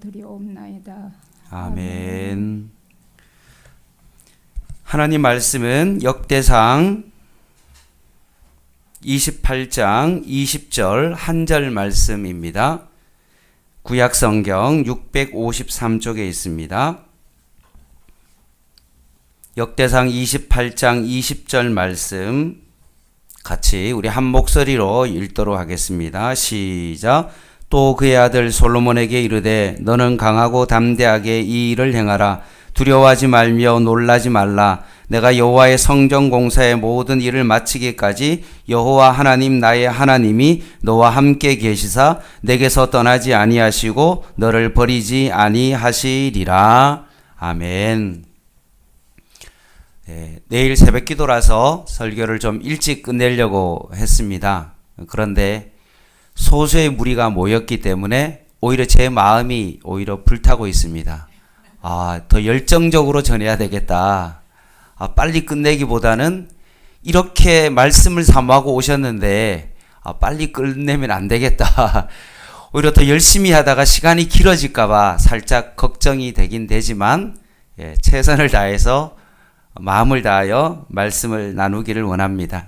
기도드리옵나이다. 아멘. 하나님 말씀은 역대상 28장 20절 한 절 말씀입니다. 구약성경 653쪽에 있습니다. 역대상 28장 20절 말씀 같이 우리 한 목소리로 읽도록 하겠습니다. 시작. 또 그의 아들 솔로몬에게 이르되 너는 강하고 담대하게 이 일을 행하라. 두려워하지 말며 놀라지 말라. 내가 여호와의 성전 공사의 모든 일을 마치기까지 여호와 하나님 나의 하나님이 너와 함께 계시사 내게서 떠나지 아니하시고 너를 버리지 아니하시리라. 아멘. 네, 내일 새벽 기도라서 설교를 좀 일찍 끝내려고 했습니다. 그런데 소수의 무리가 모였기 때문에 오히려 제 마음이 오히려 불타고 있습니다. 더 열정적으로 전해야 되겠다. 빨리 끝내기보다는 이렇게 말씀을 사모하고 오셨는데 빨리 끝내면 안 되겠다. 오히려 더 열심히 하다가 시간이 길어질까봐 살짝 걱정이 되긴 되지만 최선을 다해서 마음을 다하여 말씀을 나누기를 원합니다.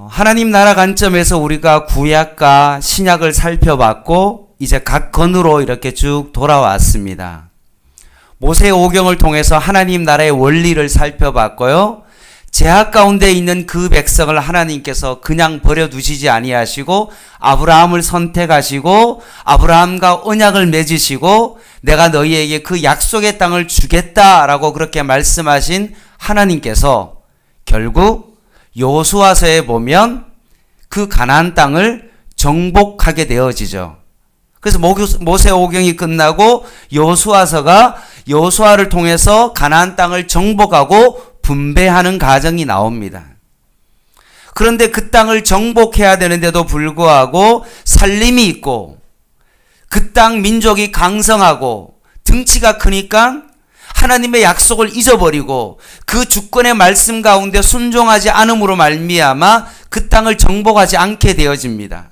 하나님 나라 관점에서 우리가 구약과 신약을 살펴봤고 이제 각 건으로 이렇게 쭉 돌아왔습니다. 모세 오경을 통해서 하나님 나라의 원리를 살펴봤고요. 제약 가운데 있는 그 백성을 하나님께서 그냥 버려두시지 아니하시고 아브라함을 선택하시고 아브라함과 언약을 맺으시고 내가 너희에게 그 약속의 땅을 주겠다라고 그렇게 말씀하신 하나님께서 결국 여호수아서에 보면 그 가나안 땅을 정복하게 되어지죠. 그래서 모세 오경이 끝나고 여호수아서가 여호수아를 통해서 가나안 땅을 정복하고 분배하는 과정이 나옵니다. 그런데 그 땅을 정복해야 되는데도 불구하고 살림이 있고 그 땅 민족이 강성하고 등치가 크니까 하나님의 약속을 잊어버리고 그 주권의 말씀 가운데 순종하지 않음으로 말미암아 그 땅을 정복하지 않게 되어집니다.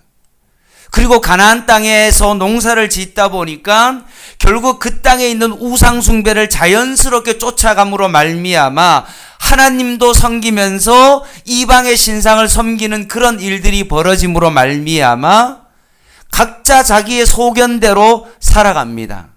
그리고 가나안 땅에서 농사를 짓다 보니까 결국 그 땅에 있는 우상 숭배를 자연스럽게 쫓아감으로 말미암아 하나님도 섬기면서 이방의 신상을 섬기는 그런 일들이 벌어짐으로 말미암아 각자 자기의 소견대로 살아갑니다.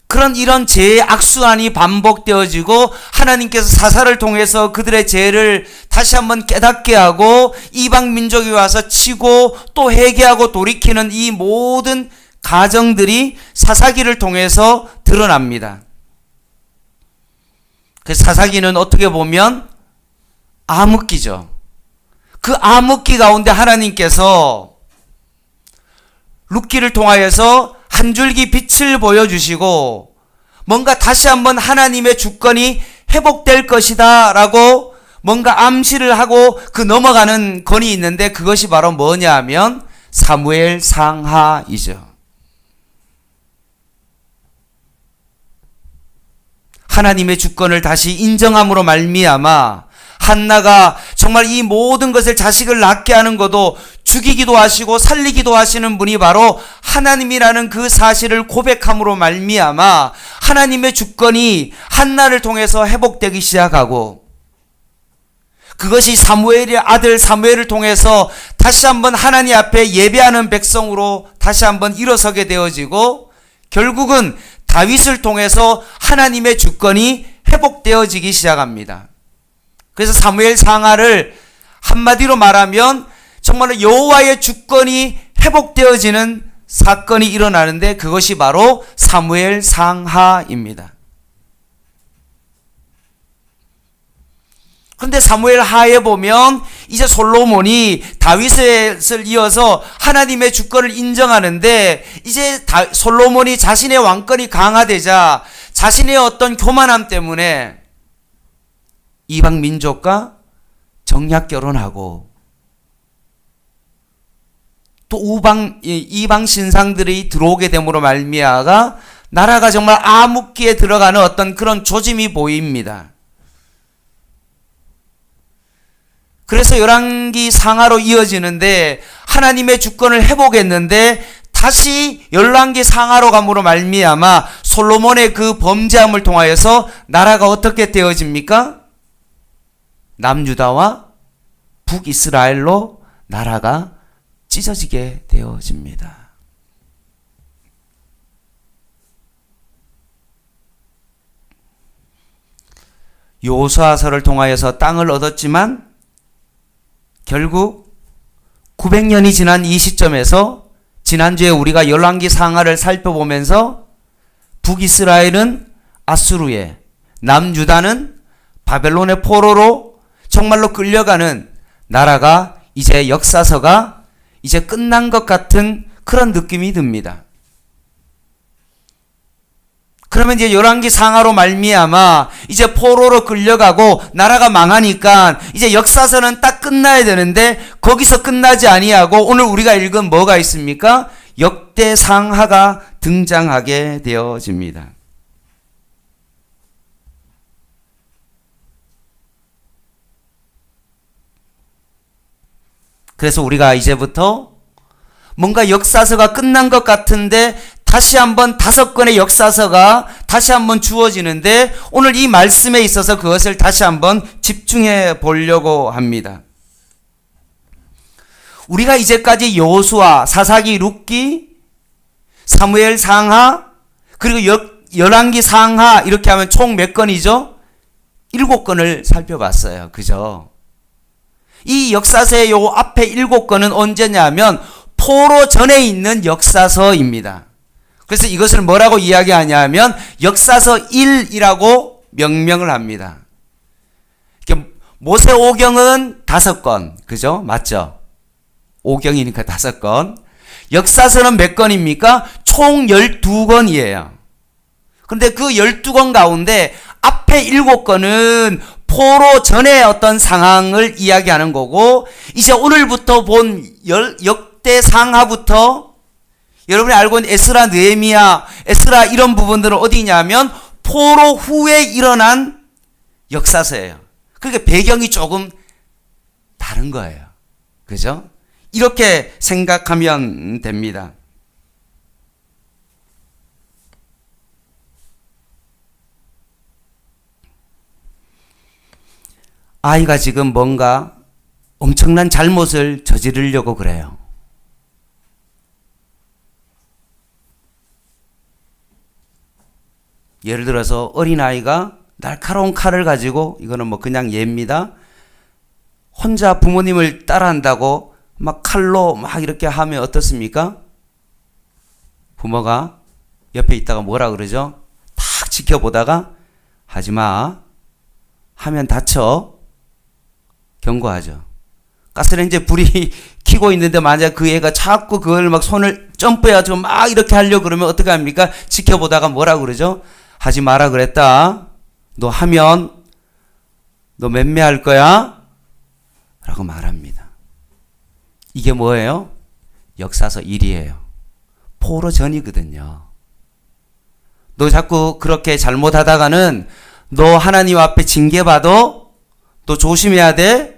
그런 이런 죄의 악순환이 반복되어지고 하나님께서 사사를 통해서 그들의 죄를 다시 한번 깨닫게 하고 이방 민족이 와서 치고 또 회개하고 돌이키는 이 모든 가정들이 사사기를 통해서 드러납니다. 그 사사기는 어떻게 보면 암흑기죠. 그 암흑기 가운데 하나님께서 룻기를 통하여서 한 줄기 빛을 보여주시고 뭔가 다시 한번 하나님의 주권이 회복될 것이다 라고 뭔가 암시를 하고 그 넘어가는 건이 있는데 그것이 바로 뭐냐 하면 사무엘 상하이죠. 하나님의 주권을 다시 인정함으로 말미암아 한나가 정말 이 모든 것을 자식을 낳게 하는 것도 죽이기도 하시고 살리기도 하시는 분이 바로 하나님이라는 그 사실을 고백함으로 말미암아 하나님의 주권이 한나를 통해서 회복되기 시작하고 그것이 사무엘의 아들 사무엘을 통해서 다시 한번 하나님 앞에 예배하는 백성으로 다시 한번 일어서게 되어지고 결국은 다윗을 통해서 하나님의 주권이 회복되어지기 시작합니다. 그래서 사무엘 상하를 한마디로 말하면 정말로 여호와의 주권이 회복되어지는 사건이 일어나는데 그것이 바로 사무엘 상하입니다. 그런데 사무엘 하에 보면 이제 솔로몬이 다윗을 이어서 하나님의 주권을 인정하는데 이제 솔로몬이 자신의 왕권이 강화되자 자신의 어떤 교만함 때문에 이방 민족과 정략 결혼하고 또 이방 신상들이 들어오게 됨으로 말미암아 나라가 정말 암흑기에 들어가는 어떤 그런 조짐이 보입니다. 그래서 열왕기 상하로 이어지는데 하나님의 주권을 회복했는데 다시 열왕기 상하로 감으로 말미암아 솔로몬의 그 범죄함을 통하여서 나라가 어떻게 되어집니까? 남유다와 북이스라엘로 나라가 찢어지게 되어집니다. 여호수아서를 통하여서 땅을 얻었지만 결국 900년이 지난 이 시점에서 지난주에 우리가 열왕기 상하를 살펴보면서 북이스라엘은 아수르에, 남유다는 바벨론의 포로로 정말로 끌려가는 나라가 이제 역사서가 이제 끝난 것 같은 그런 느낌이 듭니다. 그러면 이제 열왕기 상하로 말미암아 이제 포로로 끌려가고 나라가 망하니까 이제 역사서는 딱 끝나야 되는데 거기서 끝나지 아니하고 오늘 우리가 읽은 뭐가 있습니까? 역대상하가 등장하게 되어집니다. 그래서 우리가 이제부터 뭔가 역사서가 끝난 것 같은데 다시 한번 5권의 역사서가 다시 한번 주어지는데 오늘 이 말씀에 있어서 그것을 다시 한번 집중해 보려고 합니다. 우리가 이제까지 여호수아, 사사기, 룻기, 사무엘 상하, 그리고 열왕기 상하 이렇게 하면 총 몇 권이죠? 7권을 살펴봤어요. 그죠? 이 역사서의 요 앞에 7권은 언제냐면 포로 전에 있는 역사서입니다. 그래서 이것을 뭐라고 이야기하냐면 역사서 1이라고 명명을 합니다. 모세오경은 5권, 그죠? 맞죠? 오경이니까 5권. 역사서는 몇 권입니까? 총 12권이에요. 그런데 그 12권 가운데 앞에 7권은 포로 전의 어떤 상황을 이야기하는 거고 이제 오늘부터 본 역대상하부터 여러분이 알고 있는 에스라, 느헤미야, 에스라 이런 부분들은 어디냐면 포로 후에 일어난 역사서예요. 그러니까 배경이 조금 다른 거예요. 그죠? 이렇게 생각하면 됩니다. 아이가 지금 뭔가 엄청난 잘못을 저지르려고 그래요. 예를 들어서 어린아이가 날카로운 칼을 가지고, 이거는 뭐 그냥 예입니다. 혼자 부모님을 따라한다고 막 칼로 막 이렇게 하면 어떻습니까? 부모가 옆에 있다가 뭐라 그러죠? 탁 지켜보다가 하지 마. 하면 다쳐. 경고하죠. 가스레인지에 불이 켜고 있는데 만약 그 애가 자꾸 그걸 막 손을 점프해가지고 막 이렇게 하려고 그러면 어떻게 합니까? 지켜보다가 뭐라 그러죠? 하지 마라 그랬다. 너 하면 너 맴매할 거야? 라고 말합니다. 이게 뭐예요? 역사서 1이에요. 포로 전이거든요. 너 자꾸 그렇게 잘못하다가는 너 하나님 앞에 징계받아. 너 조심해야 돼.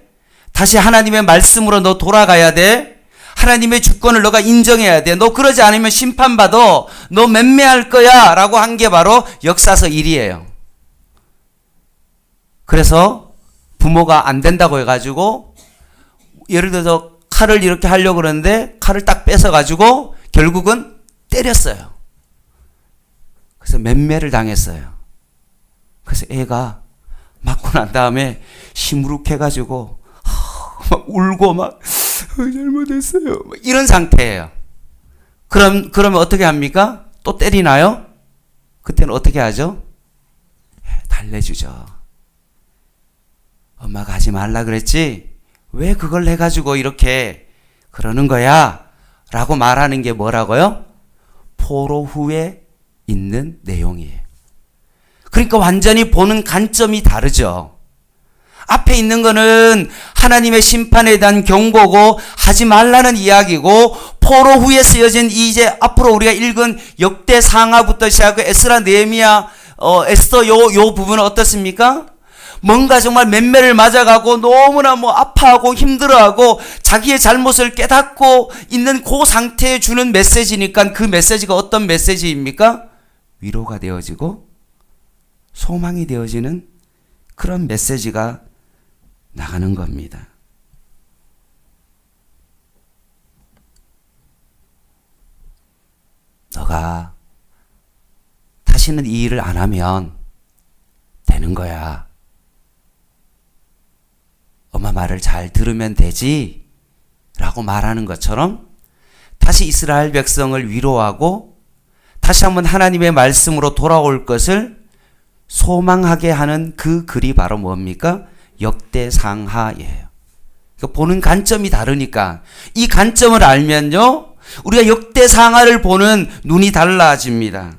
다시 하나님의 말씀으로 너 돌아가야 돼. 하나님의 주권을 너가 인정해야 돼. 너 그러지 않으면 심판받아. 너 맴매할 거야. 라고 한 게 바로 역사서 1이에요. 그래서 부모가 안 된다고 해가지고 예를 들어서 칼을 이렇게 하려고 그러는데 칼을 딱 뺏어가지고 결국은 때렸어요. 그래서 맴매를 당했어요. 그래서 애가 맞고 난 다음에 시무룩해가지고 막 울고 막 잘못했어요. 이런 상태예요. 그러면 어떻게 합니까? 또 때리나요? 그때는 어떻게 하죠? 달래주죠. 엄마가 하지 말라 그랬지? 왜 그걸 해가지고 이렇게 그러는 거야? 라고 말하는 게 뭐라고요? 포로 후에 있는 내용이에요. 그러니까 완전히 보는 관점이 다르죠. 앞에 있는 거는 하나님의 심판에 대한 경고고 하지 말라는 이야기고 포로 후에 쓰여진 이제 앞으로 우리가 읽은 역대상하부터 시작하고 에스라, 느헤미야, 에스더 요 부분은 어떻습니까? 뭔가 정말 맴매를 맞아가고 너무나 아파하고 힘들어하고 자기의 잘못을 깨닫고 있는 그 상태에 주는 메시지니까 그 메시지가 어떤 메시지입니까? 위로가 되어지고 소망이 되어지는 그런 메시지가 나가는 겁니다. 너가 다시는 이 일을 안 하면 되는 거야. 엄마 말을 잘 들으면 되지? 라고 말하는 것처럼 다시 이스라엘 백성을 위로하고 다시 한번 하나님의 말씀으로 돌아올 것을 소망하게 하는 그 글이 바로 뭡니까? 역대상하예요. 보는 관점이 다르니까 이 관점을 알면요, 우리가 역대상하를 보는 눈이 달라집니다.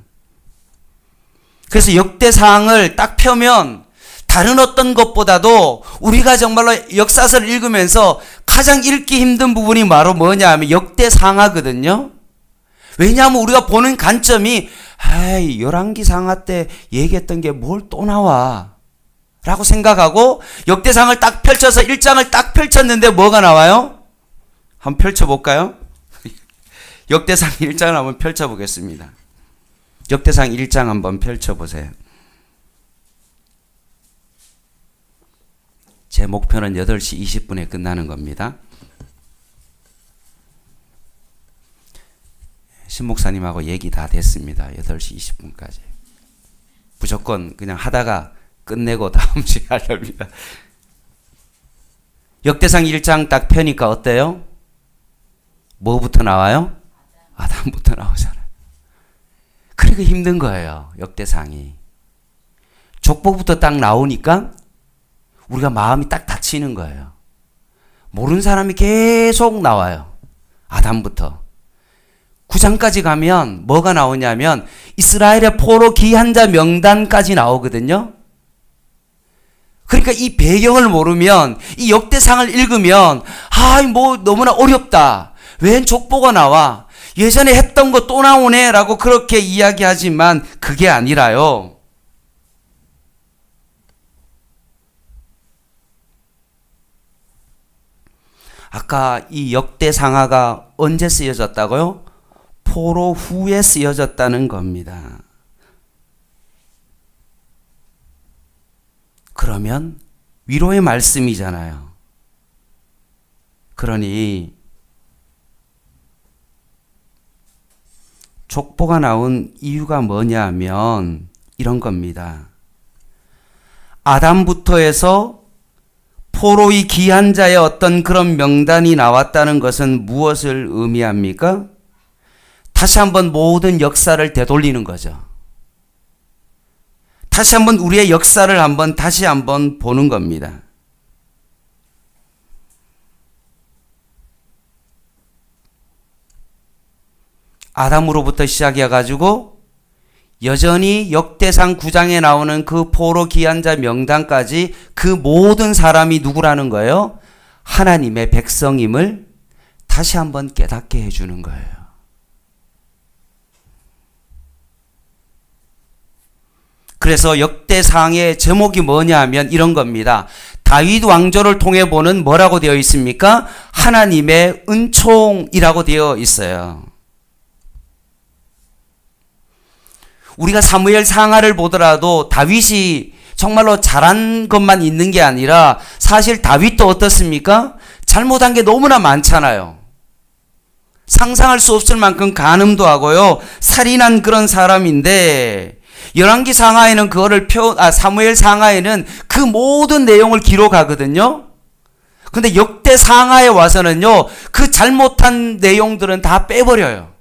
그래서 역대상을 딱 펴면 다른 어떤 것보다도 우리가 정말로 역사서를 읽으면서 가장 읽기 힘든 부분이 바로 뭐냐 하면 역대상하거든요. 왜냐하면 우리가 보는 관점이 열왕기상하 때 얘기했던 게 뭘 또 나와 라고 생각하고 역대상을 딱 펼쳐서 1장을 딱 펼쳤는데 뭐가 나와요? 한번 펼쳐볼까요? 역대상 1장을 한번 펼쳐보겠습니다. 역대상 1장 한번 펼쳐보세요. 제 목표는 8시 20분에 끝나는 겁니다. 신 목사님하고 얘기 다 됐습니다. 8시 20분까지. 무조건 그냥 하다가 끝내고 다음 주에 하렵니다. 역대상 1장 딱 펴니까 어때요? 뭐부터 나와요? 아담부터 나오잖아요. 그러니까 힘든 거예요. 역대상이. 족보부터 딱 나오니까 우리가 마음이 딱 다치는 거예요. 모르는 사람이 계속 나와요. 아담부터. 9장까지 가면 뭐가 나오냐면 이스라엘의 포로 귀한 자 명단까지 나오거든요. 그러니까 이 배경을 모르면 이 역대상을 읽으면 너무나 어렵다. 웬 족보가 나와. 예전에 했던 거 또 나오네 라고 그렇게 이야기하지만 그게 아니라요. 아까 이 역대상하가 언제 쓰여졌다고요? 포로 후에 쓰여졌다는 겁니다. 그러면 위로의 말씀이잖아요. 그러니 족보가 나온 이유가 뭐냐 하면 이런 겁니다. 아담부터 해서 포로의 귀한 자의 어떤 그런 명단이 나왔다는 것은 무엇을 의미합니까? 다시 한번 모든 역사를 되돌리는 거죠. 다시 한번 우리의 역사를 다시 한번 보는 겁니다. 아담으로부터 시작해가지고 여전히 역대상 9장에 나오는 그 포로 귀한 자 명단까지 그 모든 사람이 누구라는 거예요? 하나님의 백성임을 다시 한번 깨닫게 해주는 거예요. 그래서 역대상의 제목이 뭐냐 하면 이런 겁니다. 다윗 왕조를 통해 보는 뭐라고 되어 있습니까? 하나님의 은총이라고 되어 있어요. 우리가 사무엘 상하를 보더라도 다윗이 정말로 잘한 것만 있는 게 아니라 사실 다윗도 어떻습니까? 잘못한 게 너무나 많잖아요. 상상할 수 없을 만큼 간음도 하고요. 살인한 그런 사람인데 열왕기 상하에는 사무엘 상하에는 그 모든 내용을 기록하거든요. 근데 역대 상하에 와서는요, 그 잘못한 내용들은 다 빼버려요.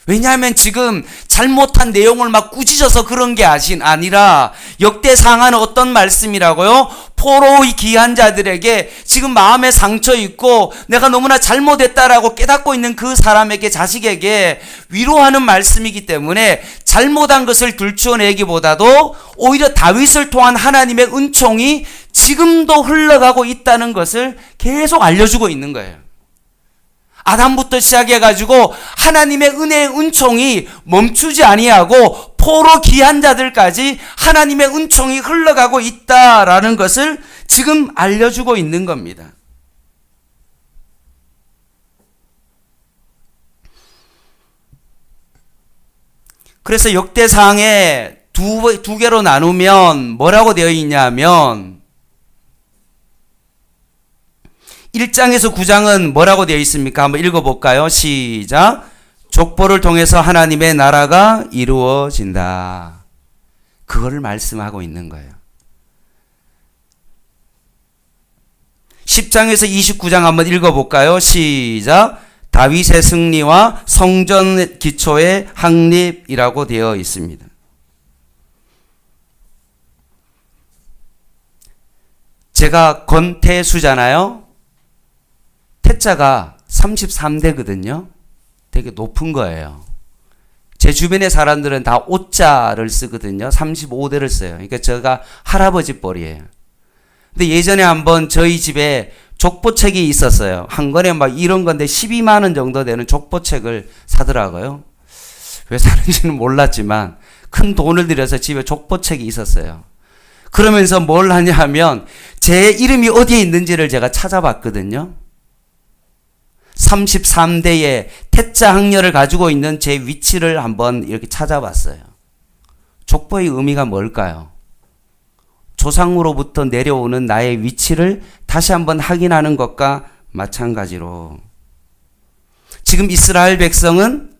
왜냐하면 지금 잘못한 내용을 막 꾸짖어서 그런 게 아니라 역대 상하는 어떤 말씀이라고요? 포로의 귀한 자들에게 지금 마음에 상처 있고 내가 너무나 잘못했다라고 깨닫고 있는 그 사람에게, 자식에게 위로하는 말씀이기 때문에 잘못한 것을 들추어내기보다도 오히려 다윗을 통한 하나님의 은총이 지금도 흘러가고 있다는 것을 계속 알려주고 있는 거예요. 아담부터 시작해가지고 하나님의 은혜의 은총이 멈추지 아니하고 포로 귀한 자들까지 하나님의 은총이 흘러가고 있다라는 것을 지금 알려주고 있는 겁니다. 그래서 역대상에 두 개로 나누면 뭐라고 되어 있냐면 1장에서 9장은 뭐라고 되어 있습니까? 한번 읽어볼까요? 시작. 족보를 통해서 하나님의 나라가 이루어진다. 그거를 말씀하고 있는 거예요. 10장에서 29장 한번 읽어볼까요? 시작. 다윗의 승리와 성전 기초의 확립이라고 되어 있습니다. 제가 권태수잖아요. 태자가 33대거든요. 되게 높은 거예요. 제 주변의 사람들은 다 5자를 쓰거든요. 35대를 써요. 그러니까 제가 할아버지 뻘이에요. 근데 예전에 한번 저희 집에 족보책이 있었어요. 한 권에 막 이런 건데 12만 원 정도 되는 족보책을 사더라고요. 왜 사는지는 몰랐지만 큰 돈을 들여서 집에 족보책이 있었어요. 그러면서 뭘 하냐 하면 제 이름이 어디에 있는지를 제가 찾아봤거든요. 33대의 태자 학렬을 가지고 있는 제 위치를 한번 이렇게 찾아봤어요. 족보의 의미가 뭘까요? 조상으로부터 내려오는 나의 위치를 다시 한번 확인하는 것과 마찬가지로 지금 이스라엘 백성은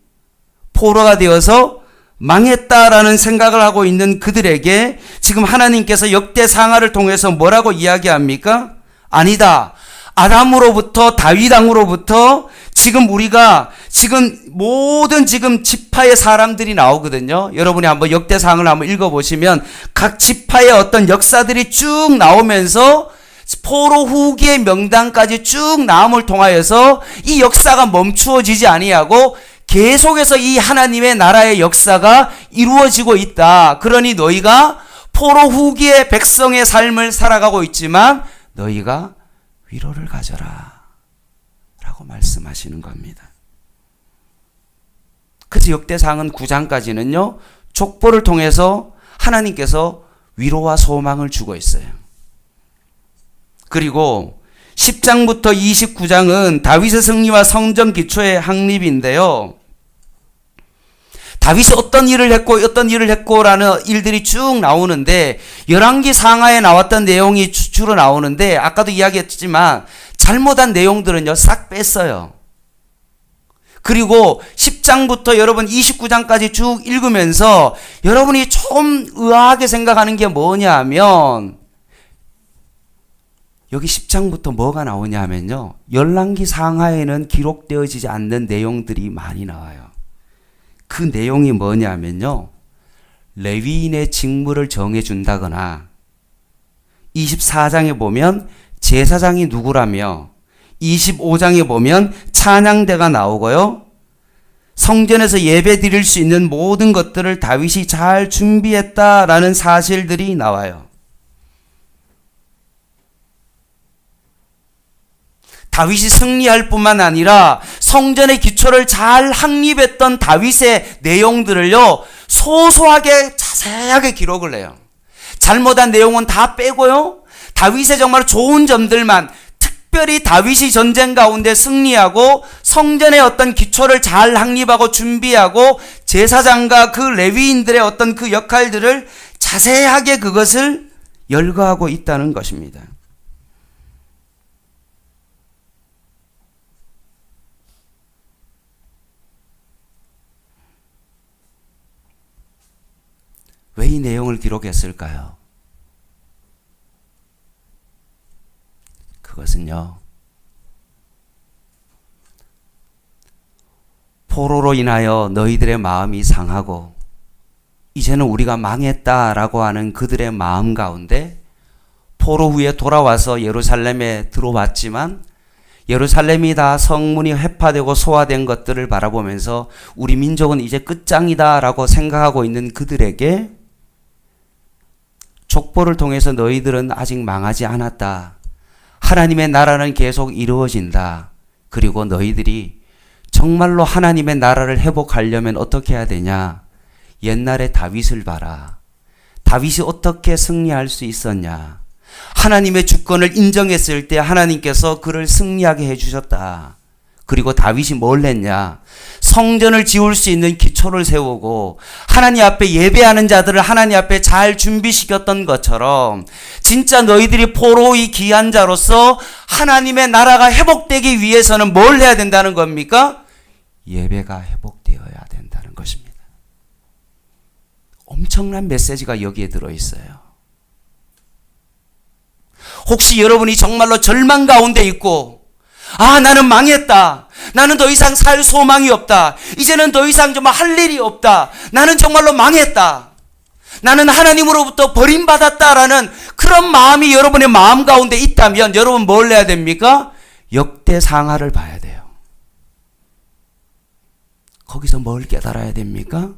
포로가 되어서 망했다라는 생각을 하고 있는 그들에게 지금 하나님께서 역대상하를 통해서 뭐라고 이야기합니까? 아니다. 아담으로부터 다윗 왕으로부터 지금 우리가 지금 모든 지금 지파의 사람들이 나오거든요. 여러분이 한번 역대상을 한번 읽어보시면 각 지파의 어떤 역사들이 쭉 나오면서 포로 후기의 명단까지 쭉 나옴을 통하여서 이 역사가 멈추어지지 아니하고 계속해서 이 하나님의 나라의 역사가 이루어지고 있다. 그러니 너희가 포로 후기의 백성의 삶을 살아가고 있지만 너희가 위로를 가져라 라고 말씀하시는 겁니다. 그래서 역대상은 9장까지는요 족보를 통해서 하나님께서 위로와 소망을 주고 있어요. 그리고 10장부터 29장은 다윗의 승리와 성전 기초의 확립인데요. 다윗이 어떤 일을 했고라는 일들이 쭉 나오는데 열왕기 상하에 나왔던 내용이 주로 나오는데 아까도 이야기했지만 잘못한 내용들은요 싹 뺐어요. 그리고 10장부터 여러분 29장까지 쭉 읽으면서 여러분이 좀 의아하게 생각하는 게 뭐냐 하면 여기 10장부터 뭐가 나오냐 하면요 열왕기 상하에는 기록되어지지 않는 내용들이 많이 나와요. 그 내용이 뭐냐면요. 레위인의 직무를 정해준다거나 24장에 보면 제사장이 누구라며 25장에 보면 찬양대가 나오고요. 성전에서 예배 드릴 수 있는 모든 것들을 다윗이 잘 준비했다라는 사실들이 나와요. 다윗이 승리할 뿐만 아니라 성전의 기초를 잘 확립했던 다윗의 내용들을요 소소하게 자세하게 기록을 해요. 잘못한 내용은 다 빼고요 다윗의 정말 좋은 점들만 특별히 다윗이 전쟁 가운데 승리하고 성전의 어떤 기초를 잘 확립하고 준비하고 제사장과 그 레위인들의 어떤 그 역할들을 자세하게 그것을 열거하고 있다는 것입니다. 왜 이 내용을 기록했을까요? 그것은요, 포로로 인하여 너희들의 마음이 상하고 이제는 우리가 망했다라고 하는 그들의 마음 가운데 포로 후에 돌아와서 예루살렘에 들어왔지만 예루살렘이 다 성문이 회파되고 소화된 것들을 바라보면서 우리 민족은 이제 끝장이다라고 생각하고 있는 그들에게 족보를 통해서 너희들은 아직 망하지 않았다. 하나님의 나라는 계속 이루어진다. 그리고 너희들이 정말로 하나님의 나라를 회복하려면 어떻게 해야 되냐? 옛날에 다윗을 봐라. 다윗이 어떻게 승리할 수 있었냐. 하나님의 주권을 인정했을 때 하나님께서 그를 승리하게 해주셨다. 그리고 다윗이 뭘 했냐. 성전을 지을 수 있는 기초를 세우고 하나님 앞에 예배하는 자들을 하나님 앞에 잘 준비시켰던 것처럼 진짜 너희들이 포로의 귀한 자로서 하나님의 나라가 회복되기 위해서는 뭘 해야 된다는 겁니까? 예배가 회복되어야 된다는 것입니다. 엄청난 메시지가 여기에 들어있어요. 혹시 여러분이 정말로 절망 가운데 있고 나는 망했다. 나는 더 이상 살 소망이 없다. 이제는 더 이상 정말 할 일이 없다. 나는 정말로 망했다. 나는 하나님으로부터 버림받았다라는 그런 마음이 여러분의 마음 가운데 있다면 여러분 뭘 해야 됩니까? 역대상하를 봐야 돼요. 거기서 뭘 깨달아야 됩니까?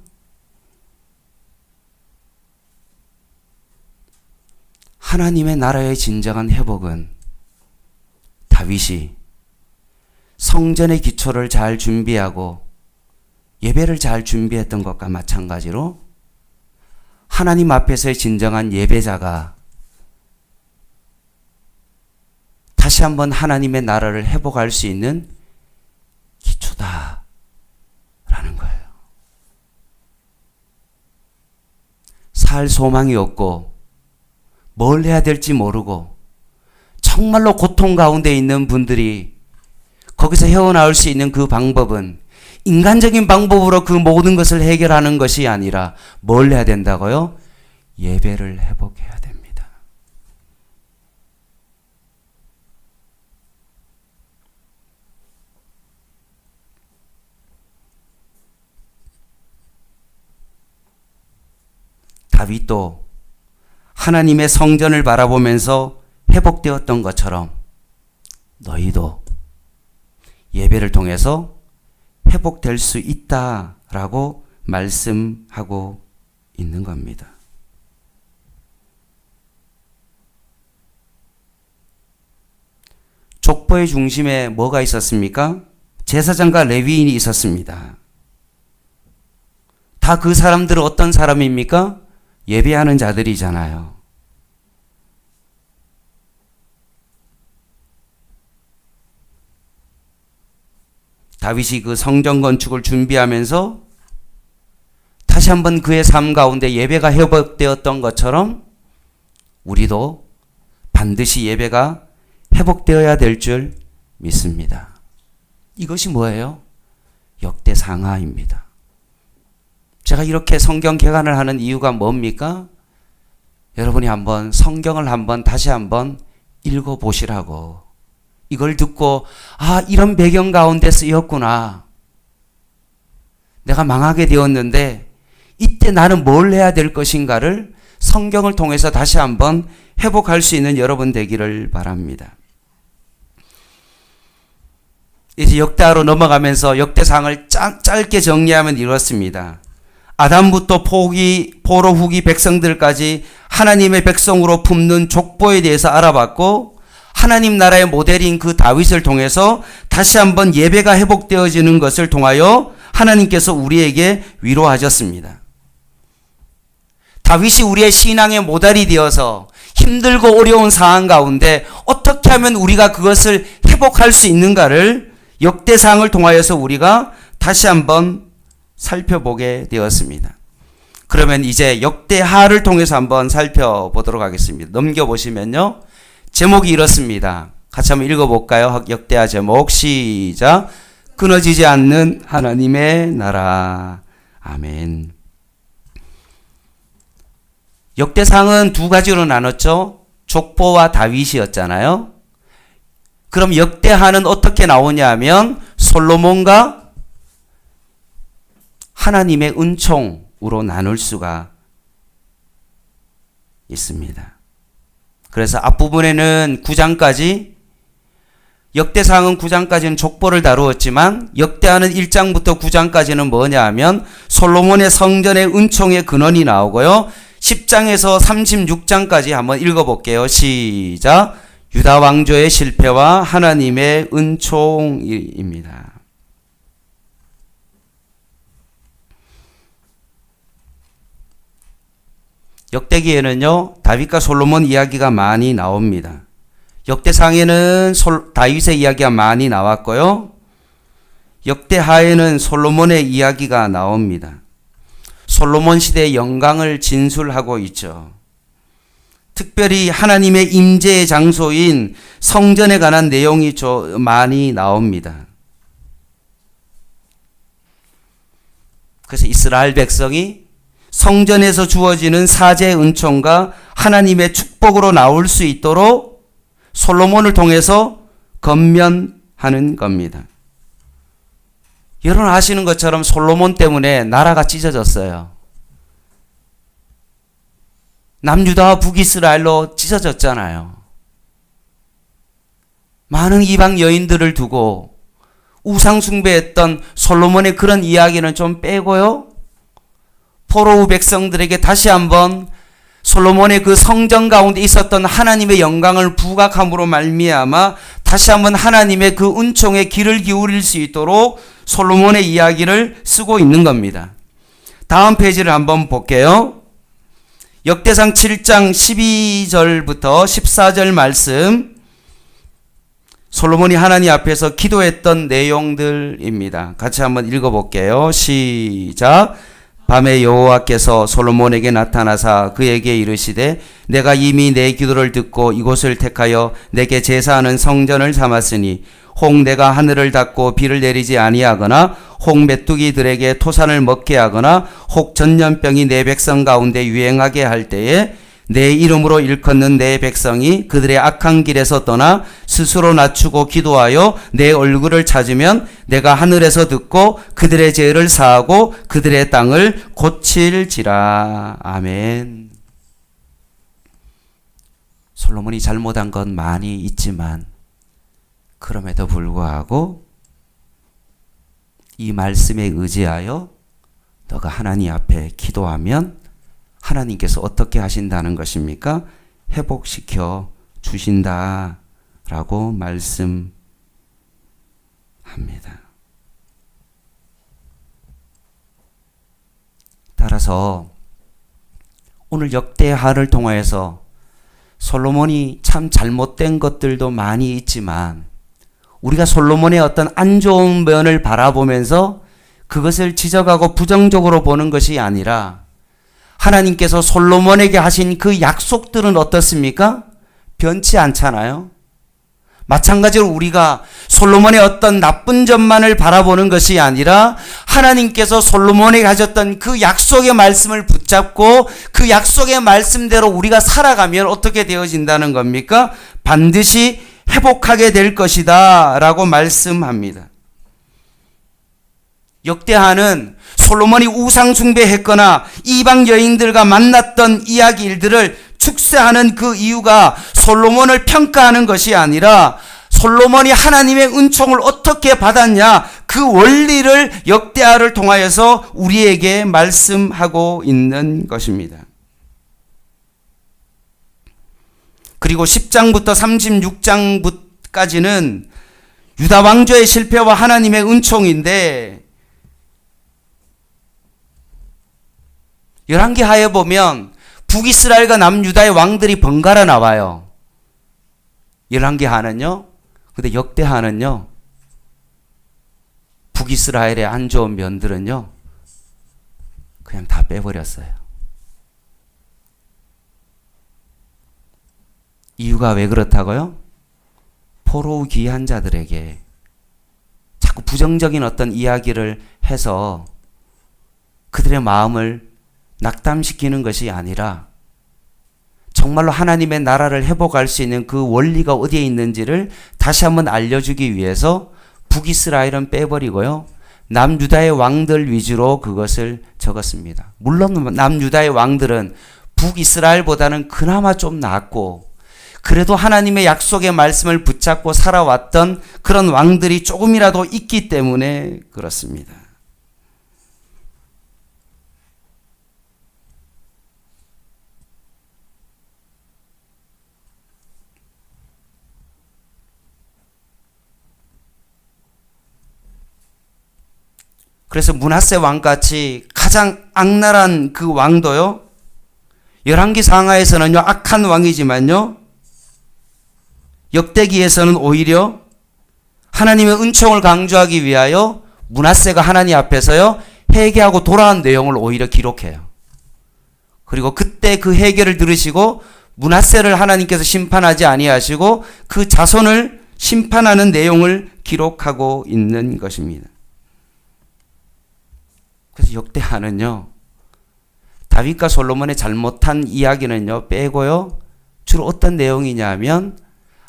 하나님의 나라의 진정한 회복은 다윗이 성전의 기초를 잘 준비하고 예배를 잘 준비했던 것과 마찬가지로 하나님 앞에서의 진정한 예배자가 다시 한번 하나님의 나라를 회복할 수 있는 기초다라는 거예요. 살 소망이 없고 뭘 해야 될지 모르고 정말로 고통 가운데 있는 분들이 거기서 헤어나올 수 있는 그 방법은 인간적인 방법으로 그 모든 것을 해결하는 것이 아니라 뭘 해야 된다고요? 예배를 회복해야 됩니다. 다윗도 하나님의 성전을 바라보면서 회복되었던 것처럼 너희도 예배를 통해서 회복될 수 있다라고 말씀하고 있는 겁니다. 족보의 중심에 뭐가 있었습니까? 제사장과 레위인이 있었습니다. 다 그 사람들은 어떤 사람입니까? 예배하는 자들이잖아요. 다윗이 그 성전 건축을 준비하면서 다시 한번 그의 삶 가운데 예배가 회복되었던 것처럼 우리도 반드시 예배가 회복되어야 될 줄 믿습니다. 이것이 뭐예요? 역대상하입니다. 제가 이렇게 성경 개관을 하는 이유가 뭡니까? 여러분이 한번 성경을 한번 다시 한번 읽어보시라고. 이걸 듣고 이런 배경 가운데 쓰였구나. 내가 망하게 되었는데 이때 나는 뭘 해야 될 것인가를 성경을 통해서 다시 한번 회복할 수 있는 여러분 되기를 바랍니다. 이제 역대하로 넘어가면서 역대상을 짧게 정리하면 이렇습니다. 아담부터 포로 후기 백성들까지 하나님의 백성으로 품는 족보에 대해서 알아봤고 하나님 나라의 모델인 그 다윗을 통해서 다시 한번 예배가 회복되어지는 것을 통하여 하나님께서 우리에게 위로하셨습니다. 다윗이 우리의 신앙의 모델이 되어서 힘들고 어려운 상황 가운데 어떻게 하면 우리가 그것을 회복할 수 있는가를 역대상을 통하여서 우리가 다시 한번 살펴보게 되었습니다. 그러면 이제 역대하를 통해서 한번 살펴보도록 하겠습니다. 넘겨보시면요. 제목이 이렇습니다. 같이 한번 읽어볼까요? 역대하 제목 시작. 끊어지지 않는 하나님의 나라. 아멘. 역대상은 두 가지로 나눴죠. 족보와 다윗이었잖아요. 그럼 역대하는 어떻게 나오냐 하면 솔로몬과 하나님의 은총으로 나눌 수가 있습니다. 그래서 앞부분에는 9장까지 역대상은 9장까지는 족보를 다루었지만 역대하는 1장부터 9장까지는 뭐냐 하면 솔로몬의 성전의 은총의 근원이 나오고요. 10장에서 36장까지 한번 읽어볼게요. 시작. 유다 왕조의 실패와 하나님의 은총입니다. 역대기에는요, 다윗과 솔로몬 이야기가 많이 나옵니다. 역대상에는 다윗의 이야기가 많이 나왔고요. 역대하에는 솔로몬의 이야기가 나옵니다. 솔로몬 시대의 영광을 진술하고 있죠. 특별히 하나님의 임재의 장소인 성전에 관한 내용이 많이 나옵니다. 그래서 이스라엘 백성이 성전에서 주어지는 사제의 은총과 하나님의 축복으로 나올 수 있도록 솔로몬을 통해서 건면하는 겁니다. 여러분 아시는 것처럼 솔로몬 때문에 나라가 찢어졌어요. 남유다와 북이스라엘로 찢어졌잖아요. 많은 이방 여인들을 두고 우상 숭배했던 솔로몬의 그런 이야기는 좀 빼고요. 포로우 백성들에게 다시 한번 솔로몬의 그 성전 가운데 있었던 하나님의 영광을 부각함으로 말미암아 다시 한번 하나님의 그 은총에 귀를 기울일 수 있도록 솔로몬의 이야기를 쓰고 있는 겁니다. 다음 페이지를 한번 볼게요. 역대상 7장 12절부터 14절 말씀, 솔로몬이 하나님 앞에서 기도했던 내용들입니다. 같이 한번 읽어볼게요. 시작. 밤에 여호와께서 솔로몬에게 나타나사 그에게 이르시되 내가 이미 내 기도를 듣고 이곳을 택하여 내게 제사하는 성전을 삼았으니 혹 내가 하늘을 닫고 비를 내리지 아니하거나 혹 메뚜기들에게 토산을 먹게 하거나 혹 전염병이 내 백성 가운데 유행하게 할 때에 내 이름으로 일컫는 내 백성이 그들의 악한 길에서 떠나 스스로 낮추고 기도하여 내 얼굴을 찾으면 내가 하늘에서 듣고 그들의 죄를 사하고 그들의 땅을 고칠지라. 아멘. 솔로몬이 잘못한 건 많이 있지만 그럼에도 불구하고 이 말씀에 의지하여 너가 하나님 앞에 기도하면 하나님께서 어떻게 하신다는 것입니까? 회복시켜 주신다 라고 말씀합니다. 따라서 오늘 역대하를 통하여서 솔로몬이 참 잘못된 것들도 많이 있지만 우리가 솔로몬의 어떤 안 좋은 면을 바라보면서 그것을 지적하고 부정적으로 보는 것이 아니라 하나님께서 솔로몬에게 하신 그 약속들은 어떻습니까? 변치 않잖아요. 마찬가지로 우리가 솔로몬의 어떤 나쁜 점만을 바라보는 것이 아니라 하나님께서 솔로몬에게 하셨던 그 약속의 말씀을 붙잡고 그 약속의 말씀대로 우리가 살아가면 어떻게 되어진다는 겁니까? 반드시 회복하게 될 것이다 라고 말씀합니다. 역대하는 솔로몬이 우상 숭배했거나 이방 여인들과 만났던 이야기들을 축소하는 그 이유가 솔로몬을 평가하는 것이 아니라 솔로몬이 하나님의 은총을 어떻게 받았냐 그 원리를 역대하를 통하여서 우리에게 말씀하고 있는 것입니다. 그리고 10장부터 36장까지는 유다 왕조의 실패와 하나님의 은총인데 열왕기하에 보면 북이스라엘과 남유다의 왕들이 번갈아 나와요. 열왕기하는요. 근데 역대하는요. 북이스라엘의 안 좋은 면들은요. 그냥 다 빼버렸어요. 이유가 왜 그렇다고요? 포로우 귀한 자들에게 자꾸 부정적인 어떤 이야기를 해서 그들의 마음을 낙담시키는 것이 아니라 정말로 하나님의 나라를 회복할 수 있는 그 원리가 어디에 있는지를 다시 한번 알려주기 위해서 북이스라엘은 빼버리고요. 남유다의 왕들 위주로 그것을 적었습니다. 물론 남유다의 왕들은 북이스라엘보다는 그나마 좀 낫고 그래도 하나님의 약속의 말씀을 붙잡고 살아왔던 그런 왕들이 조금이라도 있기 때문에 그렇습니다. 그래서 므낫세 왕같이 가장 악랄한 그 왕도요. 열왕기 상하에서는요, 악한 왕이지만요, 역대기에서는 오히려 하나님의 은총을 강조하기 위하여 므낫세가 하나님 앞에서요, 회개하고 돌아온 내용을 오히려 기록해요. 그리고 그때 그 회개를 들으시고 므낫세를 하나님께서 심판하지 아니하시고 그 자손을 심판하는 내용을 기록하고 있는 것입니다. 그래서 역대하는요, 다윗과 솔로몬의 잘못한 이야기는요, 빼고요, 주로 어떤 내용이냐면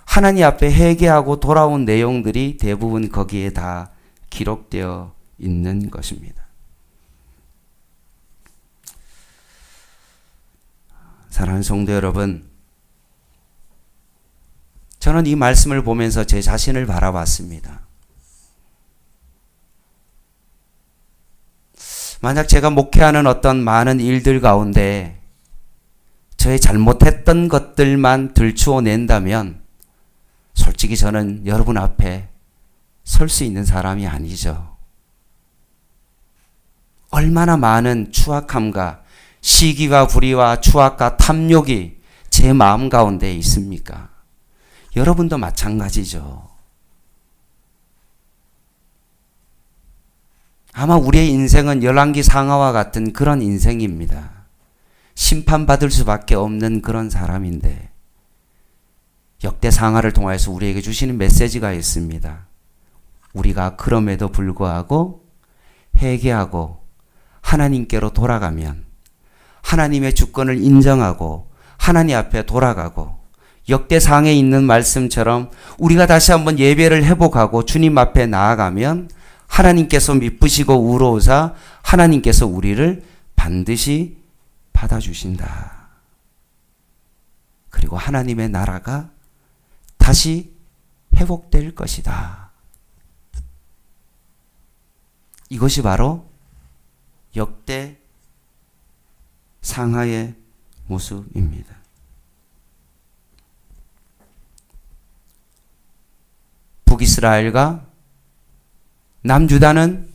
하나님 앞에 회개하고 돌아온 내용들이 대부분 거기에 다 기록되어 있는 것입니다. 사랑하는 성도 여러분, 저는 이 말씀을 보면서 제 자신을 바라봤습니다. 만약 제가 목회하는 어떤 많은 일들 가운데 저의 잘못했던 것들만 들추어낸다면 솔직히 저는 여러분 앞에 설 수 있는 사람이 아니죠. 얼마나 많은 추악함과 시기와 불의와 추악과 탐욕이 제 마음 가운데 있습니까? 여러분도 마찬가지죠. 아마 우리의 인생은 열왕기 상하와 같은 그런 인생입니다. 심판받을 수밖에 없는 그런 사람인데 역대 상하를 통해서 우리에게 주시는 메시지가 있습니다. 우리가 그럼에도 불구하고 회개하고 하나님께로 돌아가면 하나님의 주권을 인정하고 하나님 앞에 돌아가고 역대 상에 있는 말씀처럼 우리가 다시 한번 예배를 회복하고 주님 앞에 나아가면 하나님께서 미쁘시고 우러우사 하나님께서 우리를 반드시 받아주신다. 그리고 하나님의 나라가 다시 회복될 것이다. 이것이 바로 역대 상하의 모습입니다. 북이스라엘과 남유다는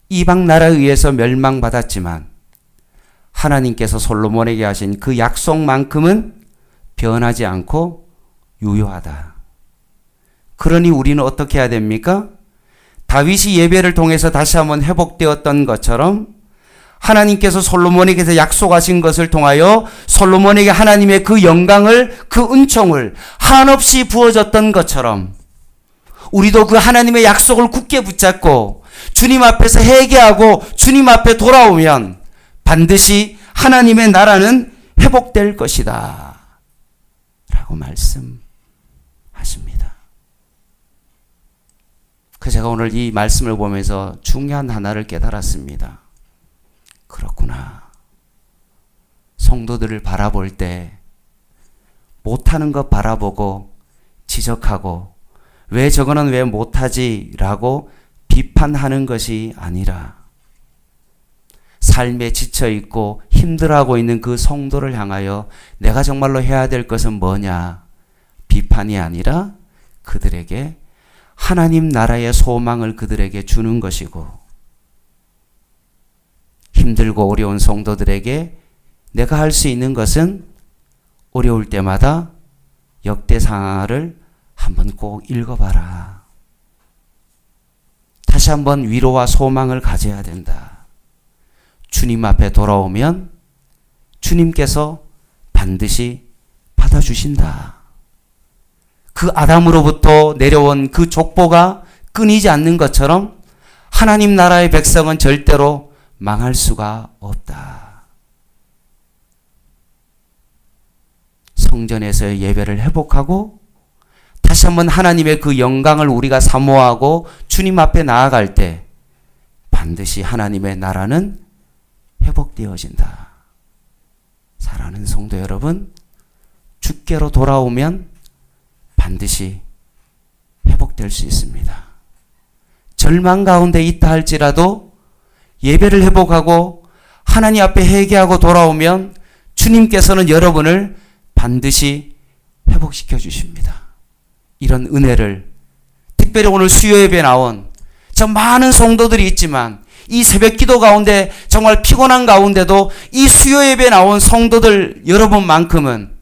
이방 나라에 의해서 멸망받았지만 하나님께서 솔로몬에게 하신 그 약속만큼은 변하지 않고 유효하다. 그러니 우리는 어떻게 해야 됩니까? 다윗이 예배를 통해서 다시 한번 회복되었던 것처럼 하나님께서 솔로몬에게서 약속하신 것을 통하여 솔로몬에게 하나님의 그 영광을, 그 은총을 한없이 부어줬던 것처럼 우리도 그 하나님의 약속을 굳게 붙잡고 주님 앞에서 회개하고 주님 앞에 돌아오면 반드시 하나님의 나라는 회복될 것이다. 라고 말씀하십니다. 그래서 제가 오늘 이 말씀을 보면서 중요한 하나를 깨달았습니다. 그렇구나. 성도들을 바라볼 때 못하는 것 바라보고 지적하고 왜 저거는 왜 못하지? 라고 비판하는 것이 아니라 삶에 지쳐있고 힘들어하고 있는 그 성도를 향하여 내가 정말로 해야 될 것은 뭐냐? 비판이 아니라 그들에게 하나님 나라의 소망을 그들에게 주는 것이고 힘들고 어려운 성도들에게 내가 할 수 있는 것은 어려울 때마다 역대상하를 한번 꼭 읽어봐라. 다시 한번 위로와 소망을 가져야 된다. 주님 앞에 돌아오면 주님께서 반드시 받아주신다. 그 아담으로부터 내려온 그 족보가 끊이지 않는 것처럼 하나님 나라의 백성은 절대로 망할 수가 없다. 성전에서의 예배를 회복하고 다시 한번 하나님의 그 영광을 우리가 사모하고 주님 앞에 나아갈 때 반드시 하나님의 나라는 회복되어진다. 사랑하는 성도 여러분, 주께로 돌아오면 반드시 회복될 수 있습니다. 절망 가운데 있다 할지라도 예배를 회복하고 하나님 앞에 회개하고 돌아오면 주님께서는 여러분을 반드시 회복시켜 주십니다. 이런 은혜를 특별히 오늘 수요 예배에 나온 저 많은 성도들이 있지만 이 새벽 기도 가운데 정말 피곤한 가운데도 이 수요 예배 나온 성도들 여러분만큼은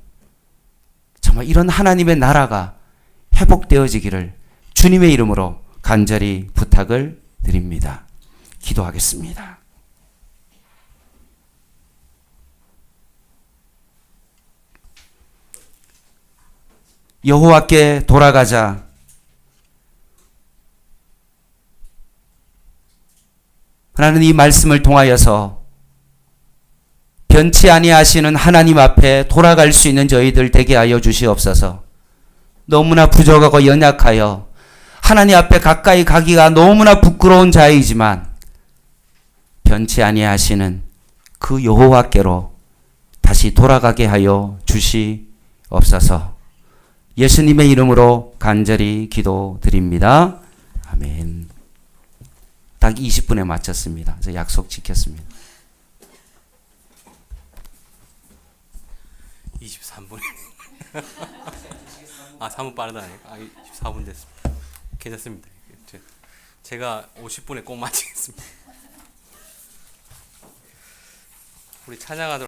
정말 이런 하나님의 나라가 회복되어지기를 주님의 이름으로 간절히 부탁을 드립니다. 기도하겠습니다. 여호와께 돌아가자. 하나님 이 말씀을 통하여서 변치 아니하시는 하나님 앞에 돌아갈 수 있는 저희들 되게 하여 주시옵소서. 너무나 부족하고 연약하여 하나님 앞에 가까이 가기가 너무나 부끄러운 자이지만 변치 아니하시는 그 여호와께로 다시 돌아가게 하여 주시옵소서. 예수님의 이름으로 간절히 기도드립니다. 아멘. 딱 20분에 마쳤습니다. 저 약속 지켰습니다. 23분. 아, 3분 빠르다네. 아, 24분 됐습니다. 괜찮습니다. 제가 50분에 꼭 마치겠습니다. 우리 찬양하도록